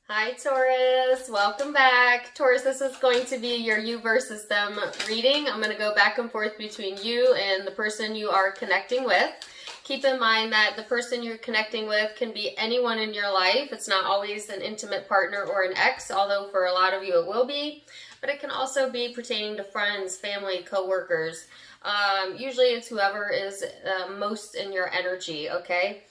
Hi Taurus, welcome back. Taurus, this is going to be your you versus them reading. I'm going to go back and forth between you and the person you are connecting with. Keep in mind that the person you're connecting with can be anyone in your life. It's not always an intimate partner or an ex, although for a lot of you it will be. But it can also be pertaining to friends, family, co-workers. Usually it's whoever is most in your energy, okay?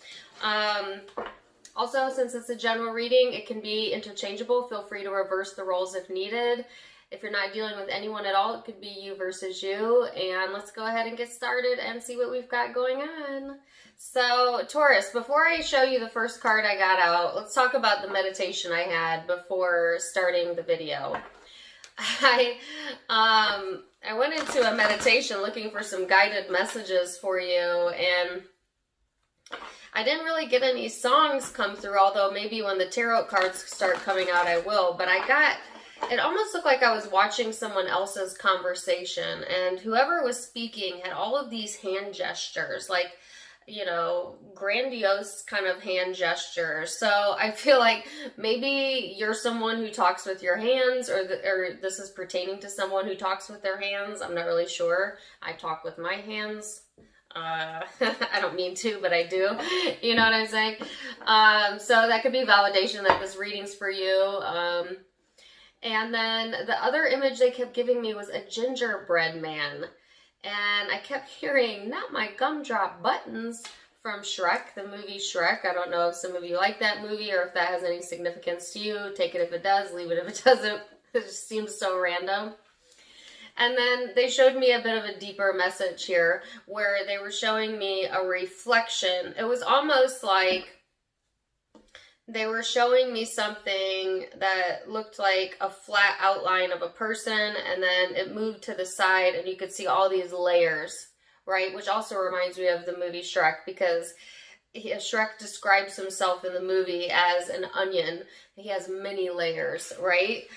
Also, since it's a general reading, it can be interchangeable. Feel free to reverse the roles if needed. If you're not dealing with anyone at all, it could be you versus you. And let's go ahead and get started and see what we've got going on. So, Taurus, before I show you the first card I got out, let's talk about the meditation I had before starting the video. I went into a meditation looking for some guided messages for you, and I didn't really get any songs come through, although maybe when the tarot cards start coming out I will, but it almost looked like I was watching someone else's conversation, and whoever was speaking had all of these hand gestures, like, you know, grandiose kind of hand gestures. So I feel like maybe you're someone who talks with your hands, or this is pertaining to someone who talks with their hands. I'm not really sure. I talk with my hands. I don't mean to, but I do. You know what I'm saying? So that could be validation that this reading's for you. And then the other image they kept giving me was a gingerbread man. And I kept hearing, "Not my gumdrop buttons," from Shrek, the movie Shrek. I don't know if some of you like that movie or if that has any significance to you. Take it if it does, leave it if it doesn't. It just seems so random. And then they showed me a bit of a deeper message here where they were showing me a reflection. It was almost like they were showing me something that looked like a flat outline of a person, and then it moved to the side and you could see all these layers, right? Which also reminds me of the movie Shrek, because Shrek describes himself in the movie as an onion. He has many layers, right?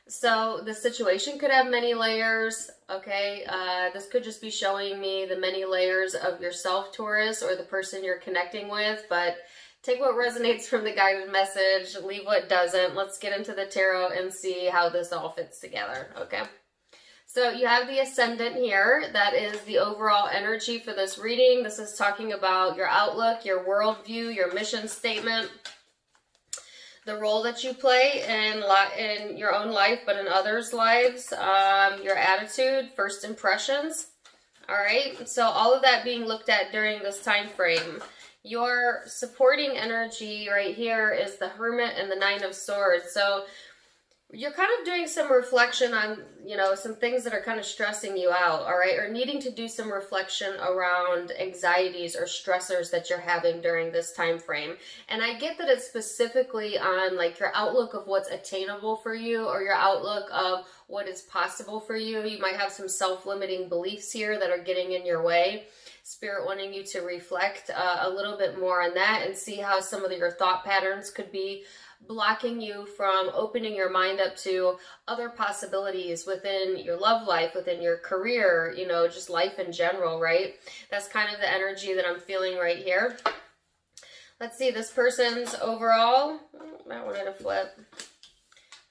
So the situation could have many layers, okay? This could just be showing me the many layers of yourself, Taurus, or the person you're connecting with, but take what resonates from the guided message, leave what doesn't. Let's get into the tarot and see how this all fits together, okay? So you have the Ascendant here. That is the overall energy for this reading. This is talking about your outlook, your worldview, your mission statement, the role that you play in your own life, but in others' lives, your attitude, first impressions. All right, so all of that being looked at during this time frame. Your supporting energy right here is the Hermit and the Nine of Swords. So you're kind of doing some reflection on, you know, some things that are kind of stressing you out, all right? Or needing to do some reflection around anxieties or stressors that you're having during this time frame. And I get that it's specifically on like your outlook of what's attainable for you, or your outlook of what is possible for you. You might have some self-limiting beliefs here that are getting in your way. Spirit wanting you to reflect a little bit more on that and see how some of your thought patterns could be blocking you from opening your mind up to other possibilities within your love life, within your career, you know, just life in general, right? That's kind of the energy that I'm feeling right here. Let's see, this person's overall, I wanted to flip.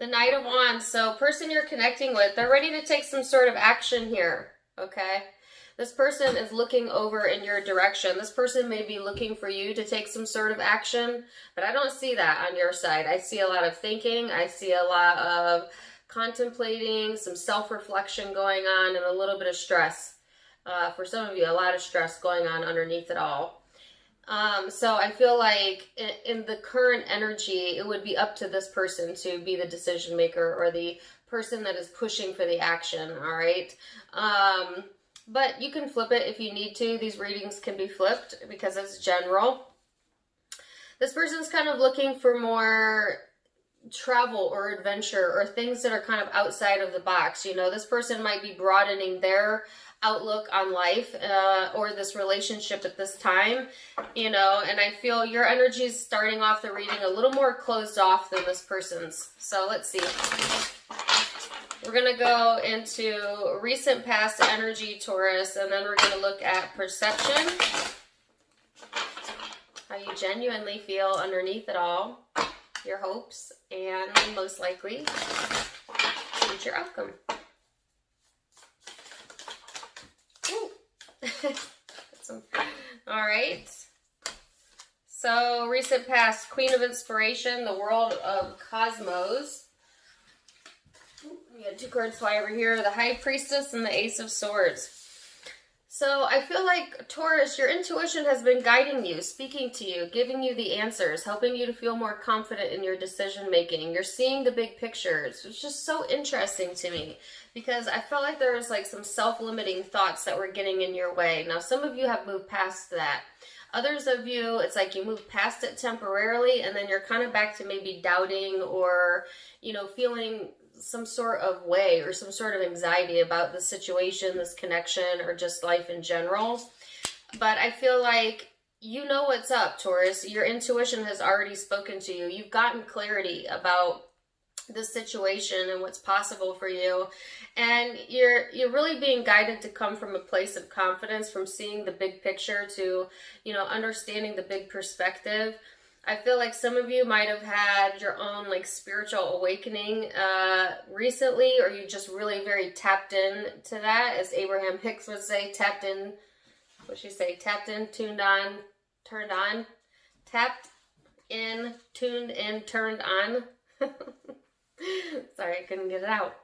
The Knight of Wands. So person you're connecting with, they're ready to take some sort of action here, okay? This person is looking over in your direction. This person may be looking for you to take some sort of action, but I don't see that on your side. I see a lot of thinking. I see a lot of contemplating, some self-reflection going on, and a little bit of stress. For some of you, a lot of stress going on underneath it all. So I feel like in the current energy, it would be up to this person to be the decision maker, or the person that is pushing for the action, all right? But you can flip it if you need to. These readings can be flipped because it's general. This person's kind of looking for more travel or adventure, or things that are kind of outside of the box. You know, this person might be broadening their outlook on life, or this relationship at this time, you know, and I feel your energy is starting off the reading a little more closed off than this person's. So let's see. We're going to go into recent past energy, Taurus, and then we're going to look at perception, how you genuinely feel underneath it all. your hopes, and most likely future outcome. All right. So, recent past, Queen of Inspiration, the World of Cosmos. We got 2 cards fly over here, the High Priestess and the Ace of Swords. So I feel like, Taurus, your intuition has been guiding you, speaking to you, giving you the answers, helping you to feel more confident in your decision making. You're seeing the big picture. It's just so interesting to me because I felt like there was like some self-limiting thoughts that were getting in your way. Now, some of you have moved past that. Others of you, it's like you moved past it temporarily and then you're kind of back to maybe doubting or, you know, feeling some sort of way or some sort of anxiety about the situation, this connection, or just life in general. But I feel like you know what's up, Taurus. Your intuition has already spoken to you. You've gotten clarity about the situation and what's possible for you. And you're really being guided to come from a place of confidence, from seeing the big picture to, you know, understanding the big perspective. I feel like some of you might have had your own like spiritual awakening recently, or you just really very tapped in to that, as Abraham Hicks would say, tapped in, what'd she say, tapped in, tuned on, turned on, tapped in, tuned in, turned on. Sorry, I couldn't get it out.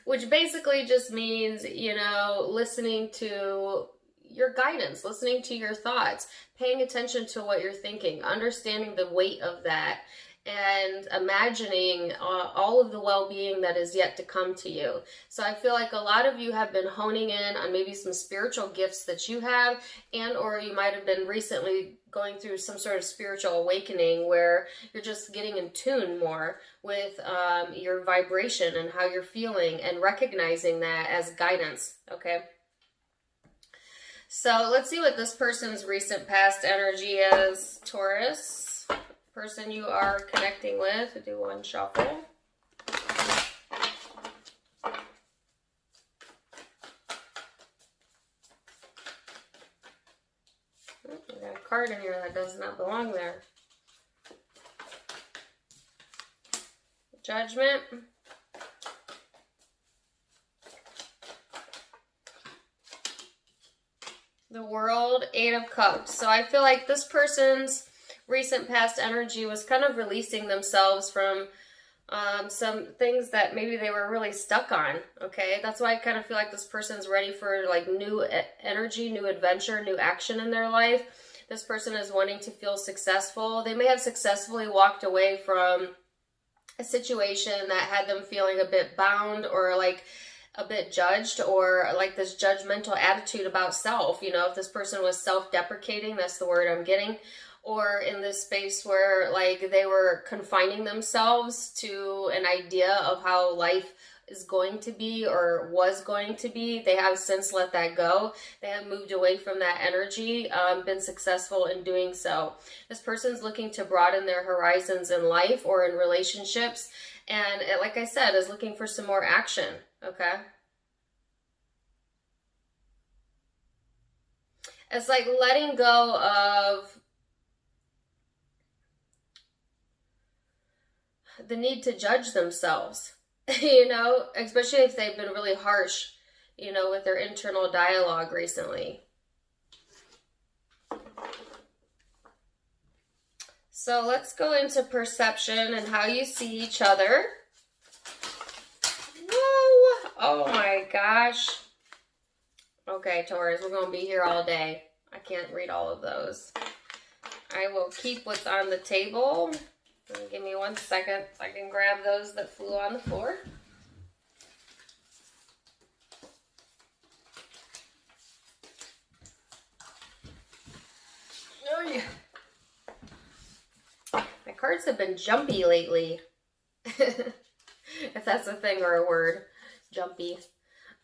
Which basically just means, you know, listening to your guidance, listening to your thoughts, paying attention to what you're thinking, understanding the weight of that, and imagining all of the well-being that is yet to come to you. So I feel like a lot of you have been honing in on maybe some spiritual gifts that you have, and or you might have been recently going through some sort of spiritual awakening where you're just getting in tune more with your vibration and how you're feeling and recognizing that as guidance, okay? So let's see what this person's recent past energy is, Taurus. Person you are connecting with. We'll do one shuffle. We got a card in here that does not belong there. Judgment. The World, 8 of Cups. So I feel like this person's recent past energy was kind of releasing themselves from some things that maybe they were really stuck on, okay? That's why I kind of feel like this person's ready for like new energy, new adventure, new action in their life. This person is wanting to feel successful. They may have successfully walked away from a situation that had them feeling a bit bound or like a bit judged, or like this judgmental attitude about self. You know, if this person was self-deprecating, that's the word I'm getting, or in this space where like they were confining themselves to an idea of how life is going to be or was going to be. They have since let that go. They have moved away from that energy, been successful in doing so. This person's looking to broaden their horizons in life or in relationships, and like I said, is looking for some more action. Okay. It's like letting go of the need to judge themselves, you know, especially if they've been really harsh, you know, with their internal dialogue recently. So let's go into perception and how you see each other. Oh my gosh. Okay, Taurus, we're going to be here all day. I can't read all of those. I will keep what's on the table. Give me 1 second so I can grab those that flew on the floor. Oh yeah. My cards have been jumpy lately. If that's a thing or a word. Jumpy.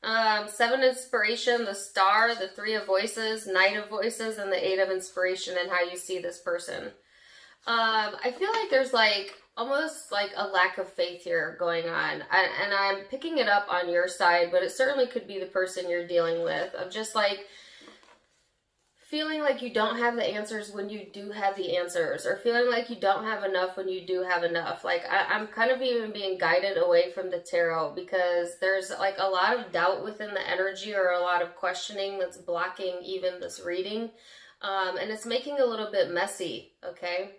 7 Inspiration, the Star, the 3 of Voices, Knight of Voices, and the 8 of Inspiration, and how you see this person. I feel like there's like almost like a lack of faith here going on, and I'm picking it up on your side, but it certainly could be the person you're dealing with, of just like feeling like you don't have the answers when you do have the answers, or feeling like you don't have enough when you do have enough. Like I'm kind of even being guided away from the tarot, because there's like a lot of doubt within the energy, or a lot of questioning that's blocking even this reading. And it's making it a little bit messy, okay?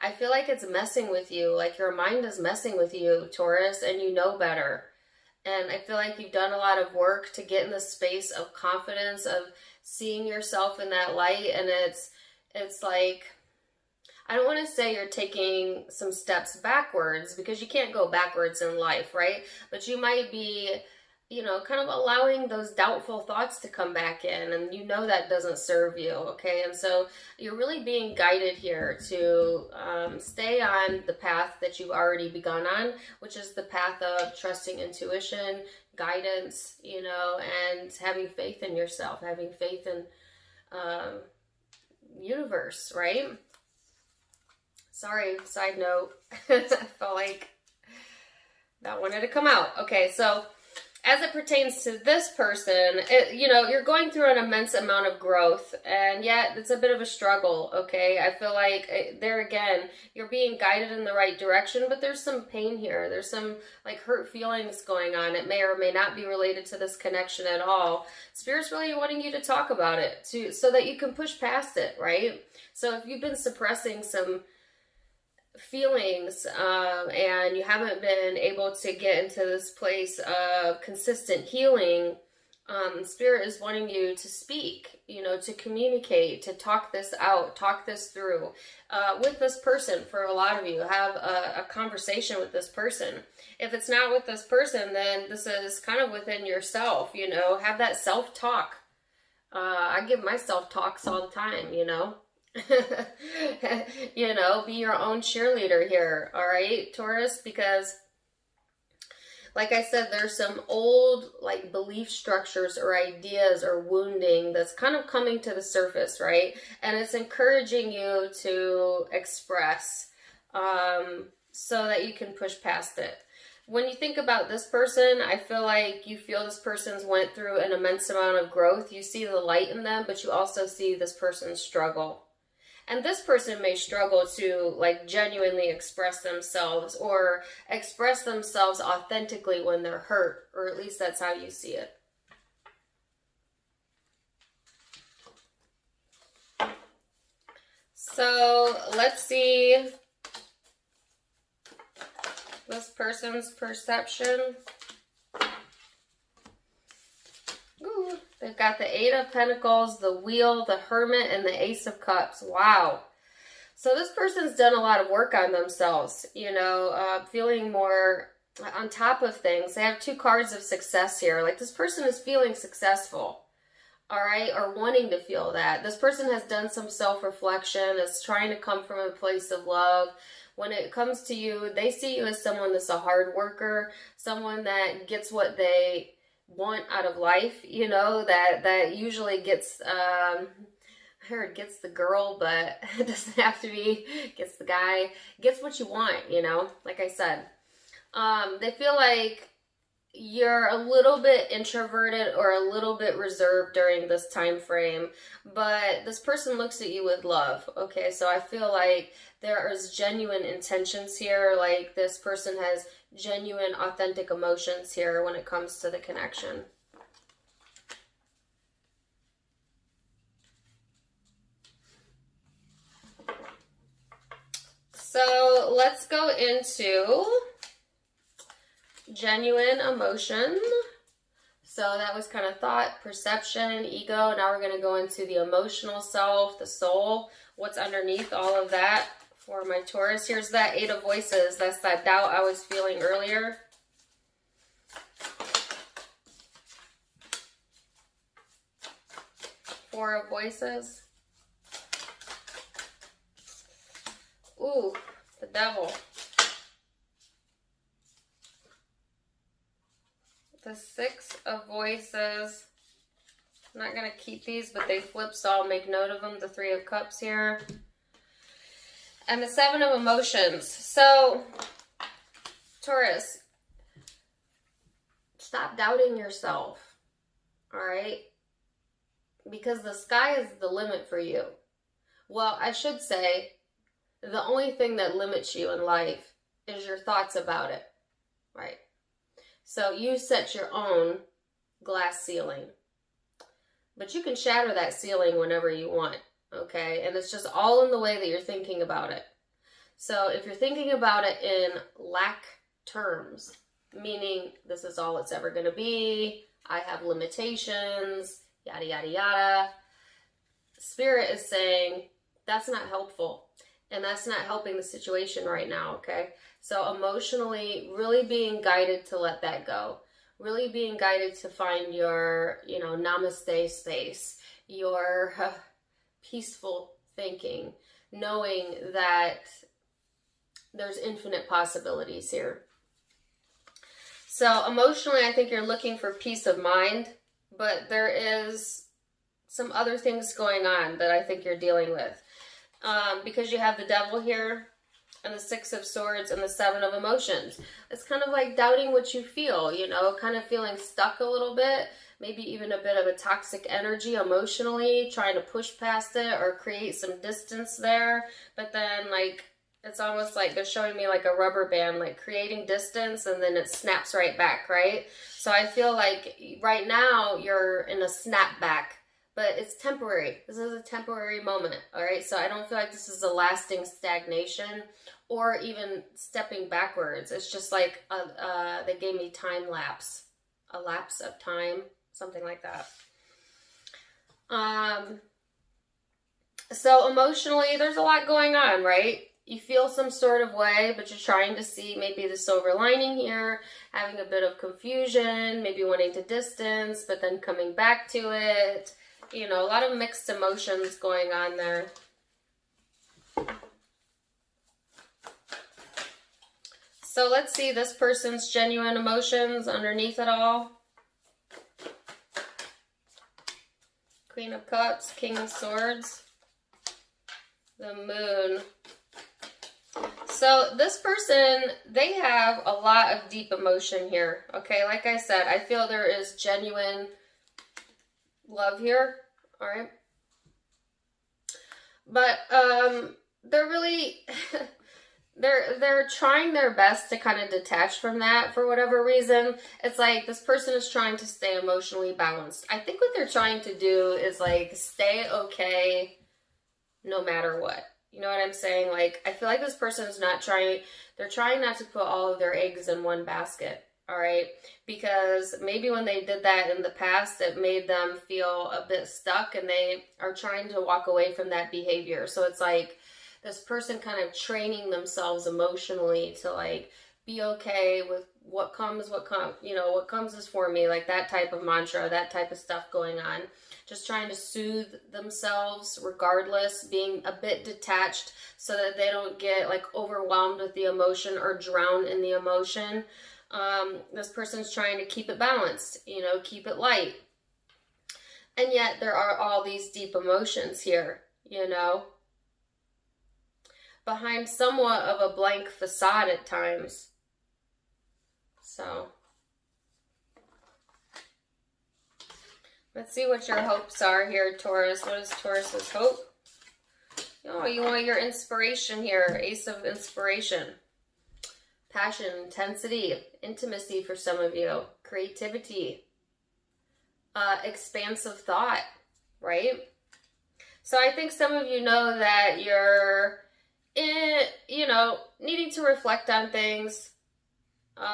I feel like it's messing with you, like your mind is messing with you, Taurus, and you know better. And I feel like you've done a lot of work to get in the space of confidence, of seeing yourself in that light. And it's like, I don't want to say you're taking some steps backwards, because you can't go backwards in life, right? But you might be, you know, kind of allowing those doubtful thoughts to come back in, and you know that doesn't serve you, okay? And so you're really being guided here to stay on the path that you've already begun on, which is the path of trusting intuition, guidance, you know, and having faith in yourself, having faith in universe, right? Sorry, side note. I felt like that wanted to come out. Okay, so as it pertains to this person, you know, you're going through an immense amount of growth, and yet it's a bit of a struggle, okay? I feel like there again, you're being guided in the right direction, but there's some pain here. There's some like hurt feelings going on. It may or may not be related to this connection at all. Spirit's really wanting you to talk about it so that you can push past it, right? So if you've been suppressing some feelings and you haven't been able to get into this place of consistent healing, Spirit is wanting you to speak, you know, to communicate, to talk this out, talk this through with this person. For a lot of you, have a conversation with this person. If it's not with this person, then this is kind of within yourself, you know, have that self-talk. I give myself talks all the time, you know. You know, be your own cheerleader here, all right, Taurus? Because like I said, there's some old like belief structures or ideas or wounding that's kind of coming to the surface, right? And it's encouraging you to express so that you can push past it. When you think about this person, I feel like you feel this person's went through an immense amount of growth. You see the light in them, but you also see this person's struggle. And this person may struggle to like genuinely express themselves, or express themselves authentically when they're hurt, or at least that's how you see it. So let's see this person's perception. Ooh. They've got the Eight of Pentacles, the Wheel, the Hermit, and the Ace of Cups. Wow. So this person's done a lot of work on themselves, you know, feeling more on top of things. They have two cards of success here. Like this person is feeling successful, all right, or wanting to feel that. This person has done some self-reflection, is trying to come from a place of love. When it comes to you, they see you as someone that's a hard worker, someone that gets what they want out of life, you know, that usually gets I heard gets the girl, but it doesn't have to be gets the guy, gets what you want, you know, like I said. They feel like you're a little bit introverted or a little bit reserved during this time frame, but this person looks at you with love, okay? So I feel like there is genuine intentions here, like this person has genuine, authentic emotions here when it comes to the connection. So let's go into genuine emotion. So that was kind of thought, perception, ego. Now we're going to go into the emotional self, the soul, what's underneath all of that for my Taurus. Here's that Eight of Voices. That's that doubt I was feeling earlier. Four of Voices. Ooh, the Devil. The Six of Voices. I'm not going to keep these, but they flip, so I'll make note of them. The Three of Cups here. And the Seven of Emotions. So, Taurus, stop doubting yourself. All right? because the sky is the limit for you. Well, I should say, the only thing that limits you in life is your thoughts about it, right? So you set your own glass ceiling, but you can shatter that ceiling whenever you want, okay? And it's just all in the way that you're thinking about it. So if you're thinking about it in lack terms, meaning this is all it's ever going to be, I have limitations, yada, yada, yada, Spirit is saying that's not helpful. And that's not helping the situation right now, okay? So emotionally, really being guided to let that go. Really being guided to find your, namaste space, your peaceful thinking, knowing that there's infinite possibilities here. So emotionally, I think you're looking for peace of mind, but there is some other things going on that I think you're dealing with. Because you have the Devil here, and the Six of Swords, and the Seven of Emotions. It's kind of like doubting what you feel, kind of feeling stuck a little bit, maybe even a bit of a toxic energy emotionally, trying to push past it or create some distance there. But then, it's almost like they're showing me like a rubber band, like creating distance, and then it snaps right back, right? So I feel like right now you're in a snapback. But it's temporary. This is a temporary moment, all right? So I don't feel like this is a lasting stagnation or even stepping backwards. It's just like they gave me time lapse, a lapse of time, something like that. So emotionally, there's a lot going on, right? You feel some sort of way, but you're trying to see maybe the silver lining here, having a bit of confusion, maybe wanting to distance, but then coming back to it. A lot of mixed emotions going on there. So let's see this person's genuine emotions underneath it all. Queen of Cups, King of Swords, the Moon. So this person, they have a lot of deep emotion here. Okay, like I said, I feel there is genuine love here, all right? But they're really they're trying their best to kind of detach from that for whatever reason. It's like this person is trying to stay emotionally balanced. I think what they're trying to do is like stay okay no matter what. You know what I'm saying? Like, I feel like this person is they're trying not to put all of their eggs in one basket. All right, because maybe when they did that in the past, it made them feel a bit stuck, and they are trying to walk away from that behavior. So it's like this person kind of training themselves emotionally to like be okay with what comes is for me, like that type of mantra, that type of stuff going on. Just trying to soothe themselves regardless, being a bit detached so that they don't get like overwhelmed with the emotion or drown in the emotion. This person's trying to keep it balanced, keep it light. And yet there are all these deep emotions here, behind somewhat of a blank facade at times. So let's see what your hopes are here, Taurus. What is Taurus's hope? You want your inspiration here, Ace of Inspiration. Passion, intensity, intimacy for some of you, creativity, expansive thought, right? So I think some of you know that you're needing to reflect on things, but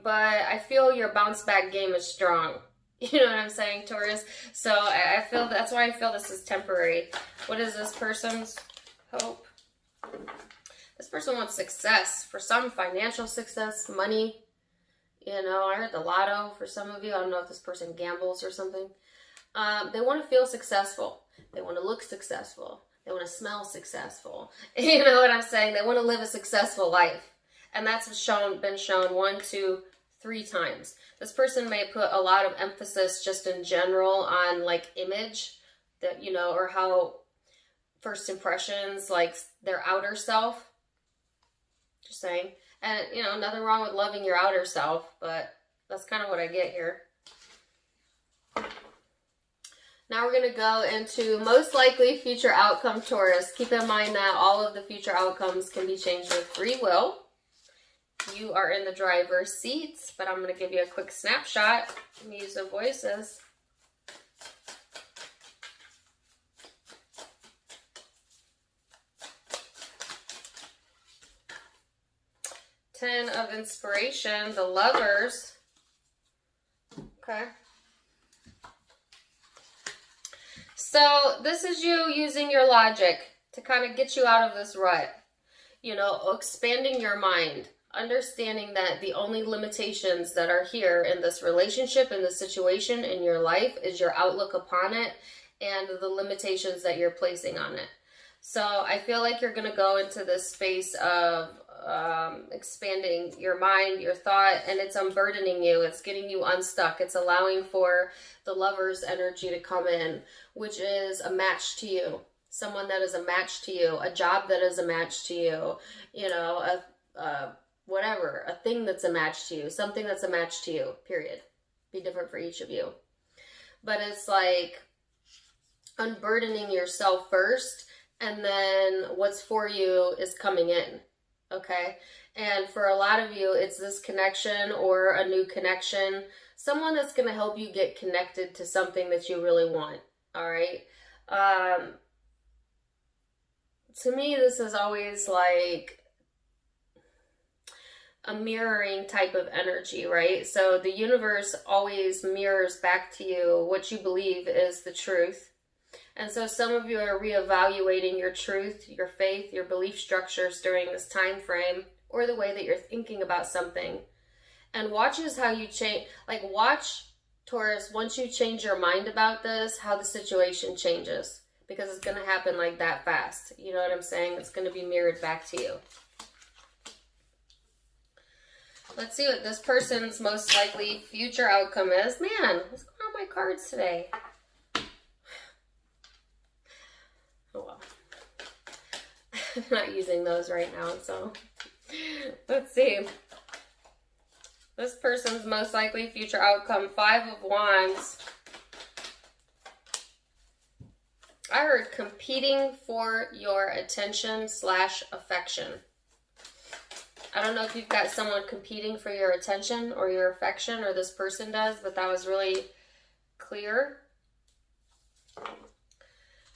I feel your bounce back game is strong. You know what I'm saying, Taurus? So I feel that's why I feel this is temporary. What is this person's hope? This person wants success. For some, financial success, money. I heard the lotto for some of you. I don't know if this person gambles or something. They want to feel successful. They want to look successful. They want to smell successful. You know what I'm saying? They want to live a successful life. And that's been shown 1, 2, 3 times. This person may put a lot of emphasis just in general on like image, that or how first impressions, like their outer self. Just saying. And, nothing wrong with loving your outer self, but that's kind of what I get here. Now we're going to go into most likely future outcome, Taurus. Keep in mind that all of the future outcomes can be changed with free will. You are in the driver's seat, but I'm going to give you a quick snapshot. Use the voices. Ten of Inspiration, the Lovers. Okay. So this is you using your logic to kind of get you out of this rut. You know, expanding your mind, understanding that the only limitations that are here in this relationship, in this situation, in your life is your outlook upon it and the limitations that you're placing on it. So I feel like you're going to go into this space of expanding your mind, your thought, and it's unburdening you. It's getting you unstuck. It's allowing for the Lover's energy to come in, which is a match to you. Someone that is a match to you, a job that is a match to you, you know, whatever, a thing that's a match to you, something that's a match to you, period. Be different for each of you. But it's like unburdening yourself first, and then what's for you is coming in. Okay. And for a lot of you, it's this connection or a new connection, someone that's going to help you get connected to something that you really want. All right. To me, this is always like a mirroring type of energy, right? So the universe always mirrors back to you what you believe is the truth. And so some of you are reevaluating your truth, your faith, your belief structures during this time frame, or the way that you're thinking about something. And watch is how you change, like watch, Taurus, once you change your mind about this, how the situation changes. Because it's going to happen like that fast. You know what I'm saying? It's going to be mirrored back to you. Let's see what this person's most likely future outcome is. Man, what's going on with my cards today? Oh well. I'm not using those right now, so let's see. This person's most likely future outcome, 5 of Wands. I heard competing for your attention / affection. I don't know if you've got someone competing for your attention or your affection, or this person does, but that was really clear.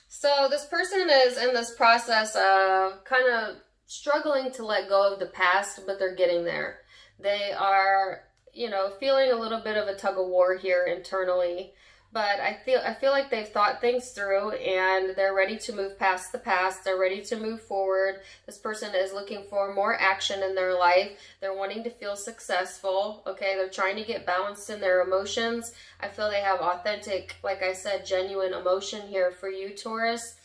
So this person is in this process of kind of struggling to let go of the past, but they're getting there. They are, you know, feeling a little bit of a tug of war here internally. But I feel like they've thought things through and they're ready to move past the past. They're ready to move forward. This person is looking for more action in their life. They're wanting to feel successful. Okay, they're trying to get balanced in their emotions. I feel they have authentic, like I said, genuine emotion here for you, Taurus.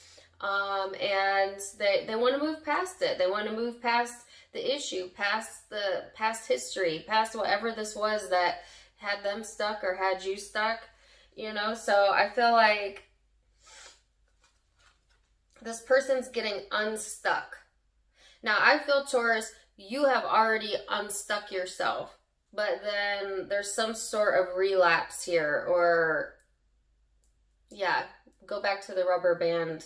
And they want to move past it. They want to move past the issue, past the past history, past whatever this was that had them stuck or had you stuck. You know, so I feel like this person's getting unstuck. Now, I feel, Taurus, you have already unstuck yourself, but then there's some sort of relapse here, or, yeah, go back to the rubber band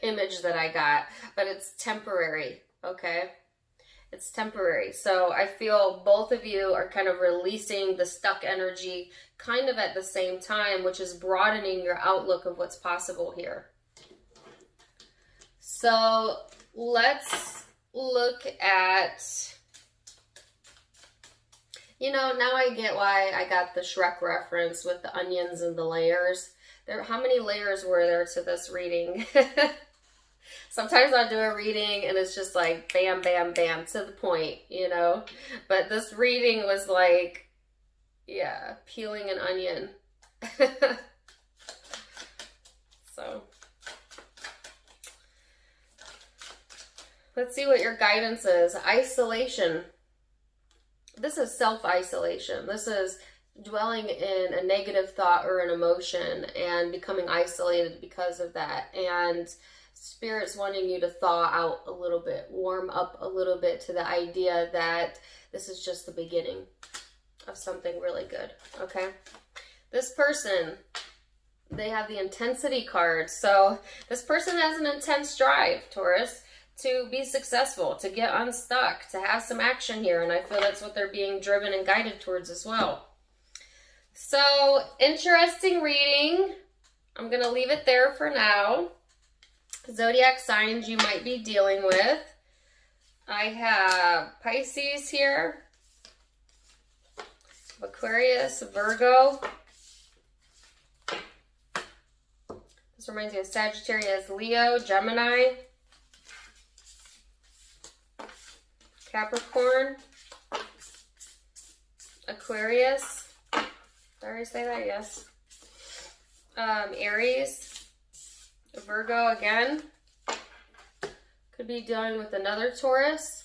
image that I got, but it's temporary, okay? It's temporary. So I feel both of you are kind of releasing the stuck energy kind of at the same time, which is broadening your outlook of what's possible here. So let's look at, you know, now I get why I got the Shrek reference with the onions and the layers. How many layers were there to this reading? Sometimes I'll do a reading and it's just like bam, bam, bam, to the point, you know. But this reading was like, yeah, peeling an onion. So, let's see what your guidance is. Isolation. This is self-isolation. This is dwelling in a negative thought or an emotion and becoming isolated because of that. And Spirit's wanting you to thaw out a little bit, warm up a little bit to the idea that this is just the beginning of something really good, okay? This person they have the intensity card. So this person has an intense drive, Taurus, to be successful, to get unstuck, to have some action here. And I feel that's what they're being driven and guided towards as well. So, interesting reading. I'm going to leave it there for now. Zodiac signs you might be dealing with. I have Pisces here, Aquarius, Virgo. This reminds me of Sagittarius, Leo, Gemini, Capricorn, Aquarius. Did I already say that? Yes. Aries, Virgo again. Could be dealing with another Taurus.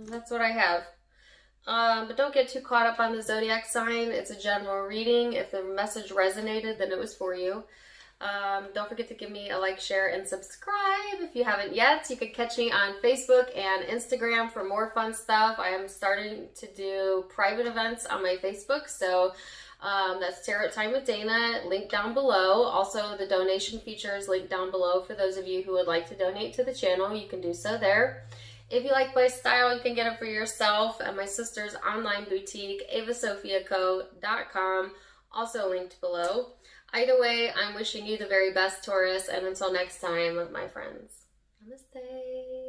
That's what I have. But don't get too caught up on the zodiac sign. It's a general reading. If the message resonated, then it was for you. Don't forget to give me a like, share, and subscribe if you haven't yet. You can catch me on Facebook and Instagram for more fun stuff. I am starting to do private events on my Facebook, so that's Tarot Time with Dana, link down below. Also, the donation feature is linked down below for those of you who would like to donate to the channel. You can do so there. If you like my style, you can get it for yourself at my sister's online boutique, avasophiaco.com, also linked below. Either way, I'm wishing you the very best, Taurus, and until next time, my friends, namaste.